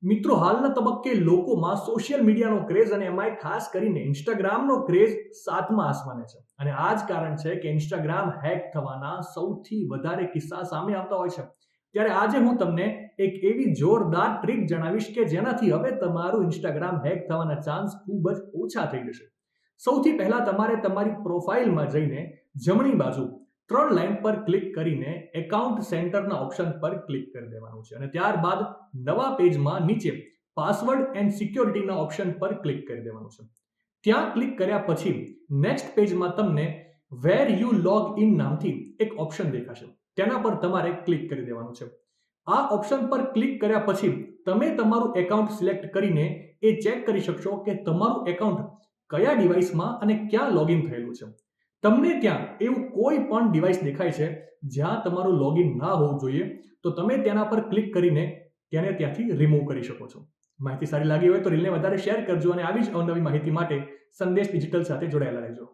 મિત્રો હાલના તબક્કે લોકોમાં સોશિયલ મીડિયાનો ક્રેઝ અને એમાંય ખાસ કરીને ઇન્સ્ટાગ્રામનો ક્રેઝ સાતમા આસમાને છે અને આ જ કારણ છે કે ઇન્સ્ટાગ્રામ હેક થવાના સૌથી વધારે કિસ્સા સામે આવતા હોય છે. ત્યારે આજે હું તમને એક એવી જોરદાર ટ્રીક જણાવીશ કે જેનાથી હવે તમારું ઇન્સ્ટાગ્રામ હેક થવાના ચાન્સ ખૂબ જ ઓછા થઈ જશે. સૌથી પહેલા તમારે તમારી પ્રોફાઇલમાં જઈને જમણી બાજુ 3 લાઈન પર ક્લિક કરીને એકાઉન્ટ સેન્ટરના ઓપ્શન પર ક્લિક કરી દેવાનું છે અને ત્યારબાદ નવા પેજમાં નીચે પાસવર્ડ એન્ડ સિક્યોરિટીના ઓપ્શન પર ક્લિક કરી દેવાનું છે. ત્યાં ક્લિક કર્યા પછી નેક્સ્ટ પેજમાં તમને વેર યુ લોગ ઇન નામથી એક ઓપ્શન દેખાશે. તેના પર તમારે ક્લિક કરી દેવાનું છે. આ ઓપ્શન પર ક્લિક કર્યા પછી તમે તમારું એકાઉન્ટ સિલેક્ટ કરીને એ ચેક કરી શકશો કે તમારું એકાઉન્ટ કયા ડિવાઇસમાં અને ક્યાં લોગિન થયેલું છે. તમને ત્યાં એવું કોઈ પણ ડિવાઇસ દેખાય છે જ્યાં તમારું લોગિન ના હોવું જોઈએ તો તમે તેના પર ક્લિક કરીને તેને ત્યાંથી રિમૂવ કરી શકો છો. માહિતી સારી લાગી હોય તો રીલને વધારે શેર કરજો અને આવી જ અવનવી માહિતી માટે સંદેશ ડિજિટલ સાથે જોડાયેલા રહેજો.